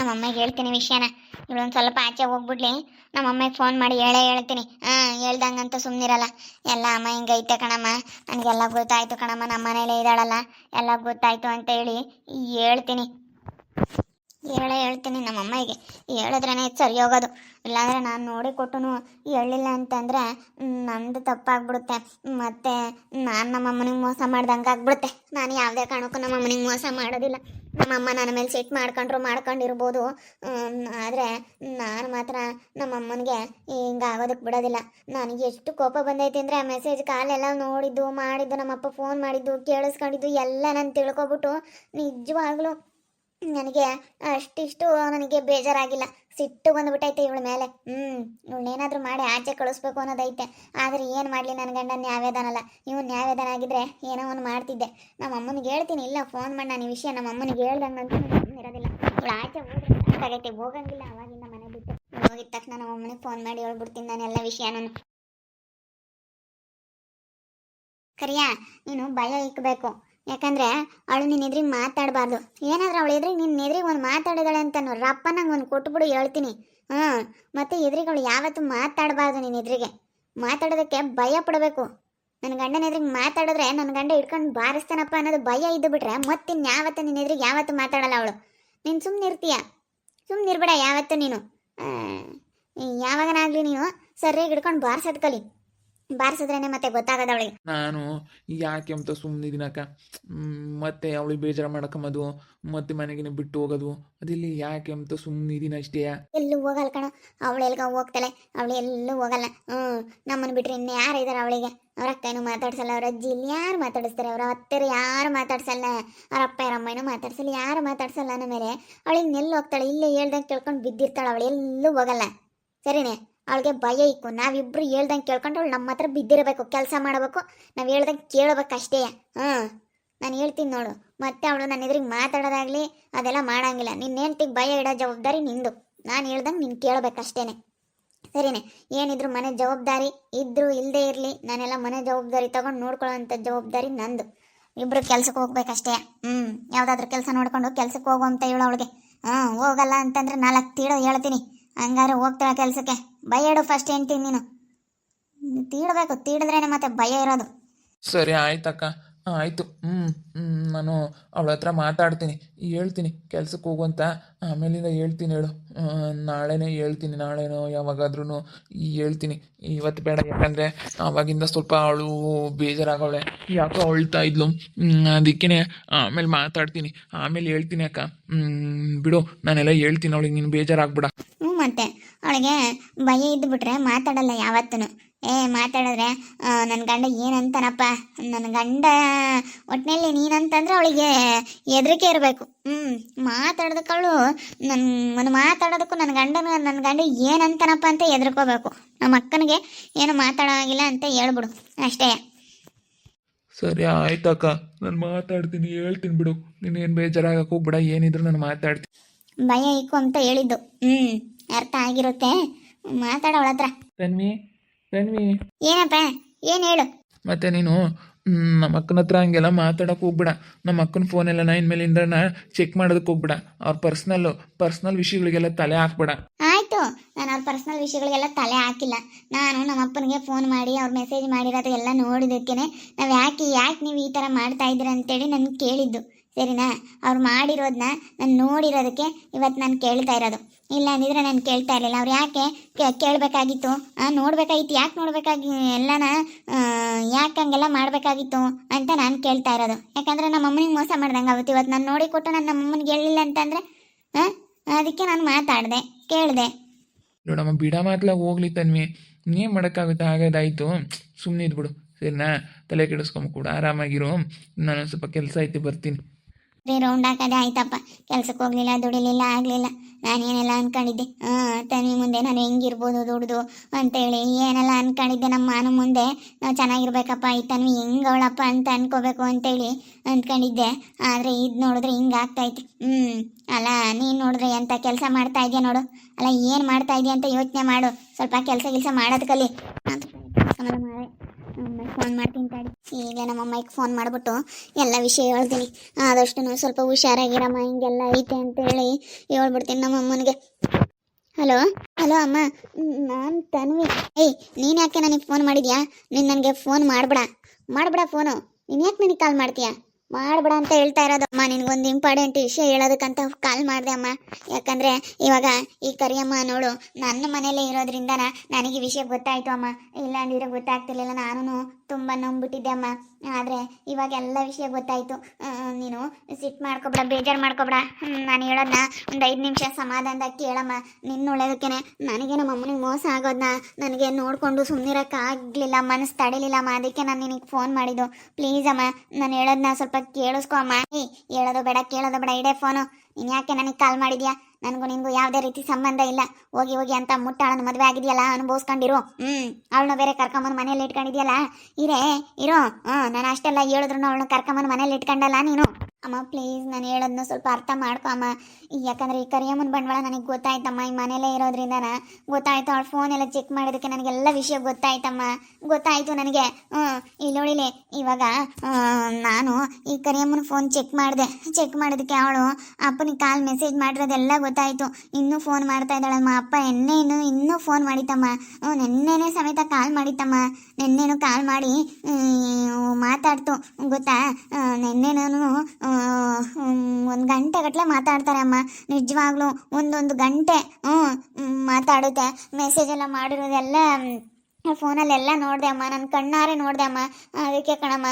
ನಮ್ಮಮ್ಮಗೆ ಹೇಳ್ತೀನಿ ವಿಷಯನ. ಇವಳೊಂದು ಸ್ವಲ್ಪ ಆಚೆ ಹೋಗ್ಬಿಡ್ಲಿ, ನಮ್ಮಮ್ಮಗೆ ಫೋನ್ ಮಾಡಿ ಹೇಳ್ತೀನಿ. ಹೇಳ್ದಂಗಂತೂ ಸುಮ್ಮನಿರಲ್ಲ. ಎಲ್ಲ ಅಮ್ಮ ಹಿಂಗೈತೆ ಕಣಮ್ಮ, ನನಗೆಲ್ಲ ಗೊತ್ತಾಯ್ತು ಕಣಮ್ಮ, ನಮ್ಮ ಮನೇಲೇ ಇದ್ದಾಳಲ್ಲ, ಎಲ್ಲ ಗೊತ್ತಾಯ್ತು ಅಂತ ಹೇಳಿ ಹೇಳ್ತೀನಿ. ಹೇಳ್ತೀನಿ ನಮ್ಮಮ್ಮಗೆ. ಹೇಳಿದ್ರೇ ಸರಿ ಹೋಗೋದು. ಇಲ್ಲಾಂದರೆ ನಾನು ನೋಡಿ ಕೊಟ್ಟು ಹೇಳಿಲ್ಲ ಅಂತಂದರೆ ನಂದು ತಪ್ಪಾಗ್ಬಿಡುತ್ತೆ. ಮತ್ತು ನಾನು ನಮ್ಮಮ್ಮನಿಗೆ ಮೋಸ ಮಾಡ್ದಂಗೆ ಆಗ್ಬಿಡುತ್ತೆ. ನಾನು ಯಾವುದೇ ಕಾರಣಕ್ಕೂ ನಮ್ಮಮ್ಮನಿಗೆ ಮೋಸ ಮಾಡೋದಿಲ್ಲ. ನಮ್ಮಮ್ಮ ನನ್ನ ಮೇಲೆ ಸೆಟ್ ಮಾಡ್ಕೊಂಡಿರ್ಬೋದು, ಆದರೆ ನಾನು ಮಾತ್ರ ನಮ್ಮಮ್ಮನಿಗೆ ಹಿಂಗಾಗೋದಕ್ಕೆ ಬಿಡೋದಿಲ್ಲ. ನನಗೆ ಎಷ್ಟು ಕೋಪ ಬಂದೈತೆ ಅಂದರೆ ಆ ಮೆಸೇಜ್ ಕಾಲೆಲ್ಲ ನೋಡಿದ್ದು ಮಾಡಿದ್ದು, ನಮ್ಮಪ್ಪ ಫೋನ್ ಮಾಡಿದ್ದು ಕೇಳಿಸ್ಕೊಂಡಿದ್ದು ಎಲ್ಲ ನಾನು ತಿಳ್ಕೊಬಿಟ್ಟು ನಿಜವಾಗ್ಲೂ ನನಗೆ ಅಷ್ಟಿಷ್ಟು ನನಗೆ ಬೇಜಾರಾಗಿಲ್ಲ. ಸಿಟ್ಟು ಬಂದುಬಿಟ್ಟೈತೆ ಇವಳ ಮೇಲೆ. ಇವಳನ್ನೇನಾದರೂ ಮಾಡಿ ಆಚೆ ಕಳಿಸ್ಬೇಕು ಅನ್ನೋದೈತೆ. ಆದರೆ ಏನು ಮಾಡಲಿ, ನನ್ನ ಗಂಡ ನ್ಯಾಯದಾನಲ್ಲ. ಇವನು ನ್ಯಾಯದಾನ ಆಗಿದ್ರೆ ಏನೋ ಒಂದು ಮಾಡ್ತಿದ್ದೆ. ನಮ್ಮ ಅಮ್ಮನಿಗೆ ಹೇಳ್ತೀನಿ, ಇಲ್ಲ ಫೋನ್ ಮಾಡಿ ನಾನು ಈ ವಿಷಯ ನಮ್ಮ ಅಮ್ಮನಿಗೆ ಹೇಳ್ದಂಗಂತೂ ಇರೋದಿಲ್ಲ. ಇವಳು ಆಚೆ ಹೋದ್ರೆ ಸಾಕಾಗೈತೆ, ಹೋಗಂಗಿಲ್ಲ. ಅವಾಗಿಂದ ಮನೆ ಬಿಟ್ಟು ಹೋಗಿದ ತಕ್ಷಣ ನಮ್ಮ ಅಮ್ಮನಿಗೆ ಫೋನ್ ಮಾಡಿ ಹೇಳ್ಬಿಡ್ತೀನಿ ನಾನೆಲ್ಲ ವಿಷಯನೂ. ಕರಿಯಾ, ನೀನು ಭಯ ಇಕ್ಕಬೇಕು. ಯಾಕಂದರೆ ಅವಳು ನಿನ್ನ ಎದುರಿಗೆ ಮಾತಾಡಬಾರ್ದು. ಏನಾದರೂ ಅವಳು ಎದುರಿಗೆ ನಿನ್ನ ಎದುರಿಗೆ ಒಂದು ಮಾತಾಡಿದಾಳೆ ಅಂತ ರಪ್ಪ ನಂಗೆ ಒಂದು ಕೊಟ್ಬಿಡು ಹೇಳ್ತೀನಿ. ಮತ್ತು ಎದುರಿಗೆ ಅವಳು ಯಾವತ್ತೂ ಮಾತಾಡಬಾರ್ದು. ನಿನ್ನ ಎದುರಿಗೆ ಮಾತಾಡೋದಕ್ಕೆ ಭಯ ಪಡಬೇಕು. ನನ್ನ ಗಂಡನ ಎದುರಿಗೆ ಮಾತಾಡಿದ್ರೆ ನನ್ನ ಗಂಡ ಹಿಡ್ಕೊಂಡು ಬಾರಿಸ್ತಾನಪ್ಪ ಅನ್ನೋದು ಭಯ ಇದ್ದು ಬಿಟ್ರೆ ಮತ್ತಿನ್ಯಾವತ್ತು ನಿನ್ನ ಎದುರಿಗೆ ಯಾವತ್ತೂ ಮಾತಾಡಲ್ಲ ಅವಳು. ನೀನು ಸುಮ್ಮನಿರ್ತೀಯ, ಸುಮ್ಮನಿರ್ಬೇಡ ಯಾವತ್ತೂ ನೀನು. ಯಾವಾಗನಾಗಲಿ ನೀನು ಸರಿಯಾಗಿ ಹಿಡ್ಕೊಂಡು ಬಾರಿಸೋದು ಕಲಿ. ಬಾರಿಸಿದ್ರೇನೆ ಮತ್ತೆ ಗೊತ್ತಾಗೋದು ಅವಳಿಗೆ. ನಾನು ಯಾಕೆ ಅಂತ ಸುಮ್ಮನಿದ್ದೀನಕ್ಕ. ಮತ್ತೆ ಅವಳಿಗೆ ಬೇಜಾರು ಮಾಡಕ್ಕಮ್ಮದು, ಮತ್ತೆ ಮನೆಗೆ ಬಿಟ್ಟು ಹೋಗೋದು ಅದಿಲ್ಲಿ ಯಾಕೆ ಅಂತ ಸುಮ್ಮನಿದ್ದೀನಿ ಅಷ್ಟೇ. ಎಲ್ಲೂ ಹೋಗಲ್ಲ ಕಣ ಅವಳು. ಎಲ್ಗ ಹೋಗ್ತಾಳೆ ಅವಳು, ಎಲ್ಲೂ ಹೋಗಲ್ಲ. ನಮ್ಮನ್ನು ಬಿಟ್ಟರೆ ಇನ್ನು ಯಾರು ಇದ್ದಾರೆ ಅವಳಿಗೆ? ಅವ್ರ ಅಕ್ಕನೂ ಮಾತಾಡ್ಸಲ್ಲ, ಅವ್ರ ಅಜ್ಜಿ ಇಲ್ಲಿ ಯಾರು ಮಾತಾಡಿಸ್ತಾರೆ? ಅವ್ರ ಅತ್ತೆರು ಯಾರು ಮಾತಾಡ್ಸಲ್ಲ, ಅವ್ರ ಅಪ್ಪ ಯಾರಮ್ಮನೂ ಮಾತಾಡ್ಸಲ್ಲ, ಯಾರು ಮಾತಾಡ್ಸಲ್ಲ. ಅಂದಮೇಲೆ ಅವಳಿಗೆ ನೆಲ್ಲು ಹೋಗ್ತಾಳೆ? ಇಲ್ಲೇ ಹೇಳ್ದಂಗೆ ಕೇಳ್ಕೊಂಡು ಬಿದ್ದಿರ್ತಾಳೆ ಅವಳು, ಎಲ್ಲೂ ಹೋಗಲ್ಲ. ಸರಿನೇ? ಅವಳಿಗೆ ಭಯ ಇಕ್ಕು. ನಾವಿಬ್ರು ಹೇಳ್ದಂಗೆ ಕೇಳ್ಕೊಂಡು ಅವಳು ನಮ್ಮ ಹತ್ರ ಬಿದ್ದಿರಬೇಕು, ಕೆಲಸ ಮಾಡಬೇಕು, ನಾವು ಹೇಳ್ದಂಗೆ ಕೇಳಬೇಕು ಅಷ್ಟೇ. ನಾನು ಹೇಳ್ತೀನಿ ನೋಡು. ಮತ್ತೆ ಅವಳು ನನ್ನ ಎದುರಿಗೆ ಮಾತಾಡೋದಾಗಲಿ ಅದೆಲ್ಲ ಮಾಡೋಂಗಿಲ್ಲ. ನಿನ್ನ ಹೆಂಡ್ತಿಗೆ ಭಯ ಇಡೋ ಜವಾಬ್ದಾರಿ ನಿಂದು. ನಾನು ಹೇಳ್ದಂಗೆ ನೀನು ಕೇಳಬೇಕಷ್ಟೇ. ಸರಿನೇ? ಏನಿದ್ರು ಮನೆ ಜವಾಬ್ದಾರಿ ಇದ್ದರೂ ಇಲ್ಲದೇ ಇರಲಿ, ನಾನೆಲ್ಲ ಮನೆ ಜವಾಬ್ದಾರಿ ತೊಗೊಂಡು ನೋಡ್ಕೊಳ್ಳೋ ಅಂಥ ಜವಾಬ್ದಾರಿ ನಂದು. ಇಬ್ಬರು ಕೆಲ್ಸಕ್ಕೆ ಹೋಗ್ಬೇಕಷ್ಟೇ. ಯಾವುದಾದ್ರೂ ಕೆಲಸ ನೋಡ್ಕೊಂಡು ಕೆಲ್ಸಕ್ಕೆ ಹೋಗು ಅಂತ ಹೇಳು ಅವಳಿಗೆ. ಹೋಗಲ್ಲ ಅಂತಂದರೆ 4 ತೀಡೋ ಹೇಳ್ತೀನಿ. ಹಂಗಾರೆ ಹೋಗ್ತಾಳೆ ಕೆಲಸಕ್ಕೆ. ಭಯ ಇಡು ಫಸ್ಟ್ ಹೇಳ್ತೀನಿ. ನೀನು ತೀಡಬೇಕು, ತೀಡಿದ್ರೇನೆ ಮತ್ತೆ ಭಯ ಇರೋದು. ಸರಿ ಆಯ್ತಕ್ಕ, ಆಯಿತು. ನಾನು ಅವಳ ಹತ್ರ ಮಾತಾಡ್ತೀನಿ, ಹೇಳ್ತೀನಿ ಕೆಲ್ಸಕ್ಕೆ ಹೋಗುವಂತ. ಆಮೇಲಿಂದ ಹೇಳ್ತೀನಿ ಹೇಳು. ನಾಳೆನೇ ಹೇಳ್ತೀನಿ, ನಾಳೆನೋ ಯಾವಾಗಾದ್ರೂ ಹೇಳ್ತೀನಿ. ಇವತ್ತು ಬೇಡ, ಯಾಕಂದರೆ ಆವಾಗಿಂದ ಸ್ವಲ್ಪ ಅವಳು ಬೇಜಾರಾಗವಳೆ, ಯಾಕೋ ಅಳ್ತಾ ಇದ್ಲು. ಅದಕ್ಕೇ ಆಮೇಲೆ ಮಾತಾಡ್ತೀನಿ, ಆಮೇಲೆ ಹೇಳ್ತೀನಿ ಅಕ್ಕ. ಬಿಡು, ನಾನೆಲ್ಲ ಹೇಳ್ತೀನಿ ಅವಳಿಗೆ, ನೀನು ಬೇಜಾರಾಗ್ಬಿಡ. ಮತ್ತೆ ಅವಳಿಗೆ ಭಯ ಇದ್ದು ಬಿಟ್ರೆ ಮಾತಾಡಲ್ಲ ಯಾವತ್ತೂ. ಮಾತಾಡಿದ್ರೆ ನನ್ನ ಗಂಡ ಏನಂತಾನಪ್ಪ, ನನ್ನ ಗಂಡ ಒಟ್ಟಿನಲ್ಲಿ ನೀನಂತಂದ್ರೆ ಅವಳಿಗೆ ಹೆದರಿಕೆ ಇರಬೇಕು. ಮಾತಾಡೋದಕ್ಕೆ ಅವಳು ಒಂದು ಮಾತಾಡೋದಕ್ಕೂ ನನ್ನ ಗಂಡ ಏನಂತಾನಪ್ಪ ಅಂತ ಹೆದರ್ಕೋಬೇಕು. ನಮ್ಮ ಅಕ್ಕನಿಗೆ ಏನು ಮಾತಾಡೋಂಗಿಲ್ಲ ಅಂತ ಹೇಳ್ಬಿಡು ಅಷ್ಟೇ. ಸರಿ ಆಯ್ತಕ್ಕ, ನಾನು ಮಾತಾಡ್ತೀನಿ, ಹೇಳ್ತೀನಿ ಬಿಡು. ನೀನೇನು ಬೇಜಾರಾಗಕ್ಕೆ ಹೋಗ್ಬಿಡ, ಏನಿದ್ರು ನಾನು ಮಾತಾಡ್ತೀನಿ. ಭಯ ಇಕ್ಕು ಅಂತ ಹೇಳಿದ್ದು. ಅರ್ಥ ಆಗಿರುತ್ತೆ. ಮಾತಾಡೋಳ ಹತ್ರ. ತನ್ವಿ, ಏನಪ್ಪ, ಏನು ಹೇಳು. ಮತ್ತೆ ನೀನು ನಮ್ಮ ಅಕ್ಕನ ಹತ್ರ ಹಂಗೆಲ್ಲ ಮಾತಾಡೋಕೆ ಹೋಗ್ಬಿಡ. ನಮ್ಮ ಅಕ್ಕನ ಫೋನೆಲ್ಲ ಇನ್ಮೇಲಿಂದ ಚೆಕ್ ಮಾಡೋದಕ್ಕೆ ಹೋಗ್ಬಿಡ. ಅವ್ರ ಪರ್ಸ್ನಲ್ ವಿಷಯಗಳಿಗೆಲ್ಲ ತಲೆ ಹಾಕ್ಬೇಡ. ಆಯಿತು, ನಾನು ಅವ್ರ ಪರ್ಸ್ನಲ್ ವಿಷಯಗಳಿಗೆಲ್ಲ ತಲೆ ಹಾಕಿಲ್ಲ. ನಾನು ನಮ್ಮ ಅಪ್ಪನಿಗೆ ಫೋನ್ ಮಾಡಿ ಅವ್ರು ಮೆಸೇಜ್ ಮಾಡಿರೋದು ಎಲ್ಲ ನೋಡಿದ್ದಕ್ಕೇ ನಾವು ಯಾಕೆ ನೀವು ಈ ಥರ ಮಾಡ್ತಾ ಇದ್ದೀರ ಅಂತೇಳಿ ನನಗೆ ಕೇಳಿದ್ದು. ಸರಿನಾ? ಅವ್ರು ಮಾಡಿರೋದನ್ನ ನಾನು ನೋಡಿರೋದಕ್ಕೆ ಇವತ್ತು ನಾನು ಕೇಳ್ತಾ ಇರೋದು. ಇಲ್ಲ ಅಂದಿದ್ರೆ ನಾನು ಕೇಳ್ತಾ ಇರಲಿಲ್ಲ. ಅವ್ರು ಯಾಕೆ ಕೇಳಬೇಕಾಗಿತ್ತು? ನೋಡಬೇಕಾಗಿತ್ತು. ಯಾಕೆ ನೋಡಬೇಕಾಗಿ ಎಲ್ಲನ ಯಾಕೆ ಹಂಗೆಲ್ಲ ಮಾಡಬೇಕಾಗಿತ್ತು ಅಂತ ನಾನು ಕೇಳ್ತಾ ಇರೋದು. ಯಾಕಂದರೆ ನಮ್ಮ ಅಮ್ಮನಿಗೆ ಮೋಸ ಮಾಡ್ದಂಗೆ ಆಗುತ್ತೆ. ಇವತ್ತು ನಾನು ನೋಡಿ ಕೊಟ್ಟು ನಾನು ನಮ್ಮ ಅಮ್ಮನಿಗೆ ಹೇಳಿಲ್ಲ ಅಂತಂದರೆ ಅದಕ್ಕೆ ನಾನು ಮಾತಾಡಿದೆ, ಕೇಳಿದೆ. ನೋಡಮ್ಮ, ಬಿಡ ಮಾತ್ಲಾಗ ಹೋಗ್ಲಿ ತನ್ವಿ, ಏನು ಮಾಡೋಕ್ಕಾಗುತ್ತೆ? ಆಗೋದಾಯಿತು, ಸುಮ್ಮನೆ ಇದ್ಬಿಡು. ಸರಿನಾ? ತಲೆ ಕೆಡಿಸ್ಕೊಂಬ ಕೂಡ, ಆರಾಮಾಗಿರು. ನಾನು ಸ್ವಲ್ಪ ಕೆಲಸ ಐತೆ, ಬರ್ತೀನಿ. ರೌಂಡ್ ಹಾಕೋದೇ ಆಯ್ತಪ್ಪ. ಕೆಲ್ಸಕ್ಕೆ ಹೋಗ್ಲಿಲ್ಲ, ದುಡಿಲಿಲ್ಲ, ಆಗಲಿಲ್ಲ. ನಾನೇನೆಲ್ಲ ಅಂದ್ಕೊಂಡಿದ್ದೆ, ತನ್ವಿ ಮುಂದೆ ನಾನು ಹೆಂಗಿರ್ಬೋದು ದುಡ್ದು ಅಂತೇಳಿ ಏನೆಲ್ಲ ಅಂದ್ಕೊಂಡಿದ್ದೆ. ನಮ್ಮ ಮಾನ ಮುಂದೆ ನಾವು ಚೆನ್ನಾಗಿರ್ಬೇಕಪ್ಪ, ಈ ತನ್ವಿ ಹೆಂಗವಳಪ್ಪ ಅಂತ ಅನ್ಕೋಬೇಕು ಅಂತೇಳಿ ಅಂದ್ಕೊಂಡಿದ್ದೆ. ಆದರೆ ಇದು ನೋಡಿದ್ರೆ ಹಿಂಗೆ ಆಗ್ತೈತಿ. ಅಲ್ಲ, ನೀನು ನೋಡಿದ್ರೆ ಎಂಥ ಕೆಲಸ ಮಾಡ್ತಾ ಇದೆಯಾ ನೋಡು. ಅಲ್ಲ, ಏನು ಮಾಡ್ತಾ ಇದೆಯಾ ಅಂತ ಯೋಚನೆ ಮಾಡು. ಸ್ವಲ್ಪ ಕೆಲಸ ಮಾಡೋದು ಕಲಿ. ಫೋನ್ ಮಾಡ್ತೀನಿ ತಡಿ. ಈಗ ನಮ್ಮ ಅಮ್ಮಗೆ ಫೋನ್ ಮಾಡಿಬಿಟ್ಟು ಎಲ್ಲ ವಿಷಯ ಹೇಳ್ತೀನಿ. ಆದಷ್ಟು ಸ್ವಲ್ಪ ಹುಷಾರಾಗಿರಮ್ಮ, ಹಿಂಗೆಲ್ಲ ಐತೆ ಅಂತೇಳಿ ಹೇಳ್ಬಿಡ್ತೀನಿ ನಮ್ಮ ಅಮ್ಮನಿಗೆ. ಹಲೋ ಹಲೋ ಅಮ್ಮ, ನಾನು ತನ್ವಿ. ಏಯ್, ನೀನು ಯಾಕೆ ನನಗೆ ಫೋನ್ ಮಾಡಿದ್ಯಾ? ನೀನು ನನಗೆ ಫೋನ್ ಮಾಡಬೇಡ ಫೋನು. ನೀನು ಯಾಕೆ ನನಗೆ ಕಾಲ್ ಮಾಡ್ತೀಯಾ? ಮಾಡಬೇಡ ಅಂತ ಹೇಳ್ತಾ ಇರೋದು. ಅಮ್ಮ, ನಿನಗೊಂದು ಇಂಪಾರ್ಟೆಂಟ್ ವಿಷಯ ಹೇಳೋದಕ್ಕಂತ ಕಾಲ್ ಮಾಡಿದೆ ಅಮ್ಮ. ಯಾಕಂದರೆ ಇವಾಗ ಈ ಕರಿಯಮ್ಮ ನೋಡು, ನನ್ನ ಮನೇಲೇ ಇರೋದ್ರಿಂದ ನನಗೆ ವಿಷಯ ಗೊತ್ತಾಯಿತು ಅಮ್ಮ. ಇಲ್ಲ ಅಂದಿದ್ರೆ ಗೊತ್ತಾಗ್ತಿರ್ಲಿಲ್ಲ. ನಾನು ತುಂಬ ನಂಬಿಟ್ಟಿದ್ದೆ ಅಮ್ಮ. ಆದರೆ ಇವಾಗ ಎಲ್ಲ ವಿಷಯ ಗೊತ್ತಾಯಿತು. ನೀನು ಸಿಟ್ಟು ಮಾಡ್ಕೊಬೇಡ, ಬೇಜಾರು ಮಾಡ್ಕೊಬೇಡ. ನಾನು ಹೇಳೋದನ್ನ ಒಂದು 5 ನಿಮಿಷ ಸಮಾಧಾನದಾಗ ಕೇಳಮ್ಮ. ನಿನ್ನ ಒಳ್ಳೇದಕ್ಕೆ ನನಗೆ ನಮ್ಮ ಅಮ್ಮನಿಗೆ ಮೋಸ ಆಗೋದನ್ನ ನನಗೆ ನೋಡಿಕೊಂಡು ಸುಮ್ಮನಿರೋಕ್ಕಾಗಲಿಲ್ಲ, ಮನಸ್ಸು ತಡಿಲಿಲ್ಲಮ್ಮ. ಅದಕ್ಕೆ ನಾನು ನಿನಗೆ ಫೋನ್ ಮಾಡಿದ್ದು. ಪ್ಲೀಸ್ ಅಮ್ಮ, ನಾನು ಹೇಳೋದನ್ನ ಸ್ವಲ್ಪ ಕೇಳಿಸ್ಕೊ ಅಮ್ಮ. ಹೇಳೋದು ಬೇಡ, ಕೇಳೋದು ಬೇಡ, ಇಡೇ ಫೋನು. ನೀನು ಯಾಕೆ ನನಗೆ ಕಾಲ್ ಮಾಡಿದ್ಯಾ? ನನಗೂ ನಿನಗೂ ಯಾವುದೇ ರೀತಿ ಸಂಬಂಧ ಇಲ್ಲ. ಹೋಗಿ ಅಂತ ಮುಟ್ಟಾಳನ್ನು ಮದುವೆ ಆಗಿದೆಯಲ್ಲ, ಅನುಭವಿಸ್ಕೊಂಡಿರು. ಅವಳನ್ನ ಬೇರೆ ಕರ್ಕೊಂಬಂದು ಮನೇಲಿ ಇಟ್ಕೊಂಡಿದ್ಯಲ್ಲ, ಇರೋ. ನಾನು ಅಷ್ಟೆಲ್ಲ ಹೇಳಿದ್ರು ಅವಳನ್ನ ಕರ್ಕೊಂಬಂದು ಮನೇಲಿ ಇಟ್ಕೊಂಡಲ್ಲ ನೀನು. ಅಮ್ಮ ಪ್ಲೀಸ್, ನಾನು ಹೇಳೋದನ್ನ ಸ್ವಲ್ಪ ಅರ್ಥ ಮಾಡ್ಕೊ ಅಮ್ಮ. ಯಾಕಂದರೆ ಈ ಕರಿಯಮ್ಮನ ಬಂಡವಾಳ ನನಗೆ ಗೊತ್ತಾಯ್ತಮ್ಮ. ಈ ಮನೇಲೇ ಇರೋದ್ರಿಂದ ಗೊತ್ತಾಯ್ತು. ಅವಳು ಫೋನ್ ಎಲ್ಲ ಚೆಕ್ ಮಾಡಿದ್ದಕ್ಕೆ ನನಗೆಲ್ಲ ವಿಷಯ ಗೊತ್ತಾಯ್ತು ನನಗೆ. ಇಲ್ಲಿ ನೋಡಿಲಿ, ಇವಾಗ ನಾನು ಈ ಕರಿಯಮ್ಮನ ಫೋನ್ ಚೆಕ್ ಮಾಡಿದ್ದಕ್ಕೆ ಅವಳು ಅಪ್ಪನಿಗೆ ಕಾಲ್ ಮೆಸೇಜ್ ಮಾಡಿರೋದೆಲ್ಲ ಗೊತ್ತಾಯಿತು. ಇನ್ನೂ ಫೋನ್ ಮಾಡ್ತಾ ಇದ್ದಾಳಮ್ಮ. ಅಪ್ಪ ಇನ್ನೂ ಫೋನ್ ಮಾಡಿತ್ತಮ್ಮ. ನೆನ್ನೆನೇ ಸಮೇತ ಕಾಲ್ ಮಾಡಿತ್ತಮ್ಮ. ನೆನ್ನೆನೂ ಕಾಲ್ ಮಾಡಿ ಮಾತಾಡ್ತು ಗೊತ್ತಾ. ನೆನ್ನೆ ನಾನು 1 ಗಂಟೆಗಟ್ಟಲೆ ಮಾತಾಡ್ತಾರೆ ಅಮ್ಮ. ನಿಜವಾಗ್ಲೂ ಒಂದೊಂದು ಗಂಟೆ ಮಾತಾಡುತ್ತೆ. ಮೆಸೇಜ್ ಎಲ್ಲ ಮಾಡಿರೋದೆಲ್ಲ ಫೋನಲ್ಲೆಲ್ಲ ನೋಡಿದೆ ಅಮ್ಮ. ನನ್ನ ಕಣ್ಣಾರೆ ನೋಡಿದೆ ಅಮ್ಮ. ಅದಕ್ಕೆ ಕಣಮ್ಮ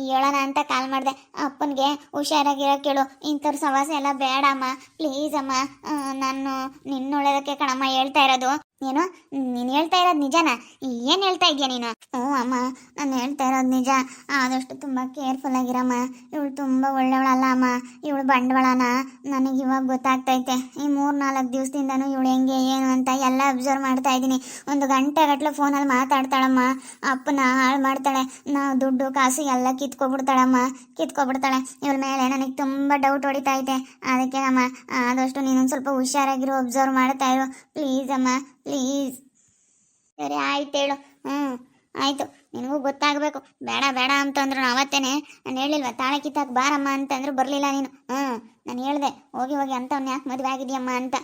ಹೇಳೋಣ ಅಂತ ಕಾಲ್ ಮಾಡಿದೆ. ಅಪ್ಪನಿಗೆ ಹುಷಾರಾಗಿರೋ ಕೇಳು. ಇಂಥವ್ರ ಸವಾಸ ಎಲ್ಲ ಬೇಡ ಅಮ್ಮ. ಪ್ಲೀಸ್ ಅಮ್ಮ, ನಾನು ನಿನ್ನೊಳ್ಳೇದಕ್ಕೆ ಕಣಮ್ಮ ಹೇಳ್ತಾ ಇರೋದು. ಏನು ನೀನು ಹೇಳ್ತಾ ಇರೋದು ನಿಜನಾ? ಏನು ಹೇಳ್ತಾ ಇದೆಯಾ ನೀನು? ಅಮ್ಮ, ನಾನು ಹೇಳ್ತಾ ಇರೋದು ನಿಜ. ಆದಷ್ಟು ತುಂಬ ಕೇರ್ಫುಲ್ ಆಗಿರಮ್ಮ. ಇವಳು ತುಂಬ ಒಳ್ಳೆಯವಳಲ್ಲ ಅಮ್ಮ. ಇವಳು ಬಂಡವಾಳನ ನನಗೆ ಇವಾಗ ಗೊತ್ತಾಗ್ತೈತೆ. ಈ 3-4 ದಿವಸದಿಂದನೂ ಇವಳು ಹೆಂಗೆ ಏನು ಅಂತ ಎಲ್ಲ ಅಬ್ಸರ್ವ್ ಮಾಡ್ತಾ ಇದ್ದೀನಿ. 1 ಗಂಟೆಗಟ್ಟಲೆ ಫೋನಲ್ಲಿ ಮಾತಾಡ್ತಾಳಮ್ಮ. ಅಪ್ಪನ ಹಾಳು ಮಾಡ್ತಾಳೆ. ನಾವು ದುಡ್ಡು ಕಾಸು ಎಲ್ಲ ಕಿತ್ಕೊಬಿಡ್ತಾಳೆ. ಇವಳ ಮೇಲೆ ನನಗೆ ತುಂಬ ಡೌಟ್ ಹೊಡಿತಾ ಐತೆ. ಅದಕ್ಕೆ ಅಮ್ಮ, ಆದಷ್ಟು ನೀನೊಂದು ಸ್ವಲ್ಪ ಹುಷಾರಾಗಿರೋ, ಅಬ್ಸರ್ವ್ ಮಾಡ್ತಾ ಇರು. ಪ್ಲೀಸ್ ಅಮ್ಮ, ಪ್ಲೀಸ್. ಸರಿ ಆಯ್ತು, ಹೇಳು. ಆಯಿತು. ನಿನಗೂ ಗೊತ್ತಾಗಬೇಕು. ಬೇಡ ಅಂತಂದ್ರು ಅವತ್ತೇನೆ ನಾನು ಹೇಳಿಲ್ವ, ತಾಳೆ ಕಿತ್ತಾಕ ಬಾರಮ್ಮ ಅಂತಂದ್ರು ಬರಲಿಲ್ಲ ನೀನು. ನಾನು ಹೇಳಿದೆ ಹೋಗಿ ಅಂಥವ್ನ ಯಾಕೆ ಮದುವೆ ಆಗಿದೆಯಮ್ಮ ಅಂತ.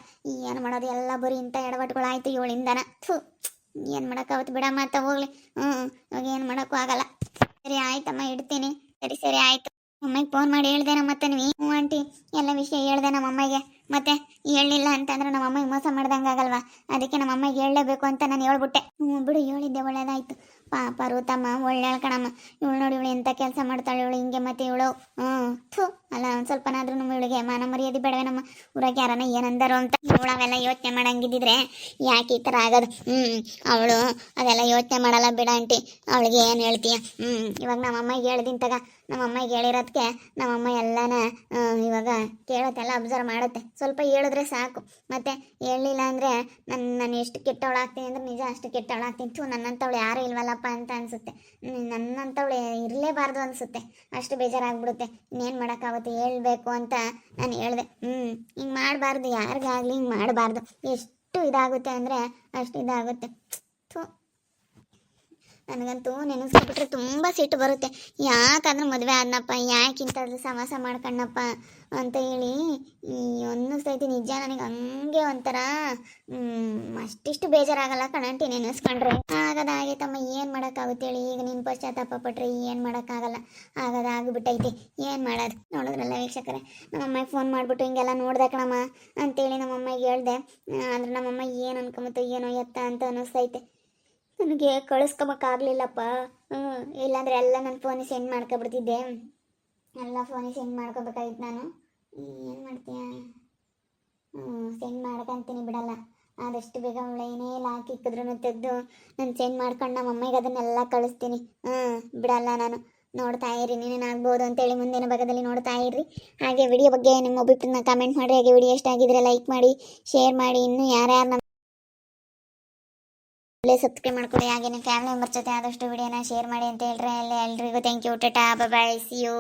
ಏನು ಮಾಡೋದು, ಎಲ್ಲ ಬರೀ ಇಂಥ ಎಡವಟ್ಟುಗಳಾಯ್ತು ಇವಳಿಂದನ. ಏನು ಮಾಡೋಕ್ಕಾವತ್ತು, ಬಿಡಮ್ಮ ಅಂತ ಹೋಗ್ಲಿ. ಇವಾಗ ಏನು ಮಾಡೋಕ್ಕೂ ಆಗಲ್ಲ. ಸರಿ ಆಯ್ತಮ್ಮ, ಇಡ್ತೀನಿ. ಸರಿ ಆಯಿತು. ಅಮ್ಮಗೆ ಫೋನ್ ಮಾಡಿ ಹೇಳ್ದೆ ನಮ್ಮ ನೀವು. ಆಂಟಿ, ಎಲ್ಲ ವಿಷಯ ಹೇಳ್ದೆ ನಮ್ಮ ಅಮ್ಮಗೆ. ಮತ್ತೆ ಹೇಳಲಿಲ್ಲ ಅಂತಂದ್ರೆ ನಮ್ಮ ಅಮ್ಮಗೆ ಮೋಸ ಮಾಡ್ದಂಗೆ ಆಗಲ್ವಾ? ಅದಕ್ಕೆ ನಮ್ಮ ಅಮ್ಮಗೆ ಹೇಳಲೇಬೇಕು ಅಂತ ನಾನು ಹೇಳ್ಬಿಟ್ಟೆ. ಬಿಡು, ಹೇಳಿದ್ದೆ ಒಳ್ಳೇದಾಯ್ತು. ಪಾಪ ರುತಮ್ಮ ಒಳ್ಳೆ ಕಣಮ್ಮ. ಇವಳು ನೋಡಿ, ಇವಳು ಎಂಥ ಕೆಲಸ ಮಾಡ್ತಾಳೆ ಇವಳು ಹಿಂಗೆ. ಮತ್ತೆ ಇವಳು ಅಲ್ಲ, ಒಂದು ಸ್ವಲ್ಪನಾದ್ರೂ ಇವಳಿಗೆ ಮಾನ ಮರ್ಯಾದೆ ಬೇಡವೇ? ನಮ್ಮ ಊರಾಗ ಯಾರನ್ನ ಏನಂದಾರೋ ಅಂತ. ಇವಳು ಅವೆಲ್ಲ ಯೋಚನೆ ಮಾಡಂಗಿದ್ದಿದ್ರೆ ಯಾಕೆ ಈ ಥರ ಆಗೋದು? ಅವಳು ಅದೆಲ್ಲ ಯೋಚನೆ ಮಾಡಲ್ಲ ಬಿಡ ಆಂಟಿ. ಅವಳಿಗೆ ಏನು ಹೇಳ್ತೀಯ? ಇವಾಗ ನಮ್ಮ ಅಮ್ಮಗೆ ಹೇಳ್ದಿನ ತಗ. ನಮ್ಮ ಅಮ್ಮಗೆ ಹೇಳಿರೋದಕ್ಕೆ ನಮ್ಮಮ್ಮ ಎಲ್ಲನ ಇವಾಗ ಕೇಳತ್ತೆಲ್ಲ ಅಬ್ಸರ್ವ್ ಮಾಡುತ್ತೆ. ಸ್ವಲ್ಪ ಹೇಳಿದ್ರೆ ಸಾಕು. ಮತ್ತೆ ಹೇಳಲಿಲ್ಲ ಅಂದರೆ ನಾನು ಎಷ್ಟು ಕೆಟ್ಟವಳಾಗ್ತೀನಿ ಅಂದರೆ ನಿಜ ಅಷ್ಟು ಕೆಟ್ಟವಳಾಗ್ತೀನಿ. ನನ್ನಂಥವಳು ಯಾರೂ ಇಲ್ವಲ್ಲಪ್ಪ ಅಂತ ಅನಿಸುತ್ತೆ. ನನ್ನಂಥವಳು ಇರಲೇಬಾರ್ದು ಅನಿಸುತ್ತೆ. ಅಷ್ಟು ಬೇಜಾರಾಗ್ಬಿಡುತ್ತೆ. ಇನ್ನೇನು ಮಾಡೋಕ್ಕಾಗುತ್ತೆ? ಹೇಳಬೇಕು ಅಂತ ನಾನು ಹೇಳಿದೆ. ಹಿಂಗೆ ಮಾಡಬಾರ್ದು, ಯಾರಿಗಾಗಲಿ ಹಿಂಗೆ ಮಾಡಬಾರ್ದು. ಎಷ್ಟು ಇದಾಗುತ್ತೆ ಅಂದರೆ ಅಷ್ಟು ಇದಾಗುತ್ತೆ. ನನಗಂತೂ ನೆನೆಸ್ಕೊಬಿಟ್ರೆ ತುಂಬ ಸಿಟ್ಟು ಬರುತ್ತೆ. ಯಾಕಾದ್ರೂ ಮದುವೆ ಆದ್ನಪ್ಪ, ಯಾಕೆ ಇಂಥದ್ದು ಸಮಾಸ ಮಾಡ್ಕಣ್ಣಪ್ಪ ಅಂತ ಹೇಳಿ ಅನ್ನಿಸ್ತೈತಿ. ನಿಜ ನನಗೆ ಹಂಗೆ ಒಂಥರ ಅಷ್ಟಿಷ್ಟು ಬೇಜಾರಾಗಲ್ಲ ಕಣಂಟಿ ನೆನೆಸ್ಕೊಂಡ್ರೆ. ಆಗದಾಗೈತಮ್ಮ, ಏನು ಮಾಡೋಕ್ಕಾಗುತ್ತೆ ಹೇಳಿ? ಈಗ ನೀನು ಪಶ್ಚಾತ್ತಾಪ ಪಟ್ರೆ ಏನು ಮಾಡೋಕ್ಕಾಗಲ್ಲ. ಆಗದಾಗ್ಬಿಟ್ಟೈತಿ, ಏನು ಮಾಡೋದು? ನೋಡಿದ್ರಲ್ಲ ವೀಕ್ಷಕರೇ, ನಮ್ಮಮ್ಮಗೆ ಫೋನ್ ಮಾಡಿಬಿಟ್ಟು ಹಿಂಗೆಲ್ಲ ನೋಡ್ದೆ ಕಣಮ್ಮ ಅಂತೇಳಿ ನಮ್ಮಮ್ಮಗೆ ಹೇಳ್ದೆ. ಆದರೆ ನಮ್ಮಮ್ಮ ಏನು ಅನ್ಕೊಂಬತ್ತೋ ಏನೋ ಎತ್ತ ಅಂತ ಅನ್ನಿಸ್ತೈತೆ. ನನಗೆ ಕಳಿಸ್ಕೊಬೇಕಾಗ್ಲಿಲ್ಲಪ್ಪ. ಇಲ್ಲಾಂದರೆ ಎಲ್ಲ ನನ್ನ ಫೋನಿಗೆ ಸೆಂಡ್ ಮಾಡ್ಕೊಬಿಡ್ತಿದ್ದೆ. ಎಲ್ಲ ಫೋನಿಗೆ ಸೆಂಡ್ ಮಾಡ್ಕೊಬೇಕಾಗಿತ್ತು ನಾನು. ಏನು ಮಾಡ್ತೀಯ? ಸೆಂಡ್ ಮಾಡ್ಕೊಂತೀನಿ, ಬಿಡಲ್ಲ. ಆದಷ್ಟು ಬೇಗ ಅವಳು ಏನೇ ಲಾಕ್ ಇಕ್ಕಿದ್ರು ತೆಗೆದು ನಾನು ಸೆಂಡ್ ಮಾಡ್ಕೊಂಡು ನಮ್ಮ ಅಮ್ಮಗೆ ಅದನ್ನೆಲ್ಲ ಕಳಿಸ್ತೀನಿ. ಬಿಡಲ್ಲ ನಾನು. ನೋಡ್ತಾ ಇರಿ, ನೀನೇನಾಗ್ಬೋದು ಅಂತೇಳಿ ಮುಂದಿನ ಭಾಗದಲ್ಲಿ ನೋಡ್ತಾ ಇರ್ರಿ. ಹಾಗೆ ವಿಡಿಯೋ ಬಗ್ಗೆ ನಿಮ್ಮ ಅಭಿಪ್ರಾಯನ ಕಮೆಂಟ್ ಮಾಡಿ. ಹಾಗೆ ವಿಡಿಯೋ ಇಷ್ಟ ಆಗಿದ್ರೆ ಲೈಕ್ ಮಾಡಿ, ಶೇರ್ ಮಾಡಿ. ಇನ್ನೂ ಯಾರ್ಯಾರು ಸಬ್ಸ್ಕ್ರೈಬ್ ಮಾಡ್ಕೊಳ್ಳಿ. ಹಾಗೆ ನಿಮ್ಮ ಫ್ಯಾಮಿಲಿ ಮೆಂಬರ್ ಜೊತೆ ಆದಷ್ಟು ವಿಡಿಯೋನ ಶೇರ್ ಮಾಡಿ ಅಂತ ಹೇಳ್ರೆ. ಎಲ್ರಿಗೂ thank you. Tata, bye, see you.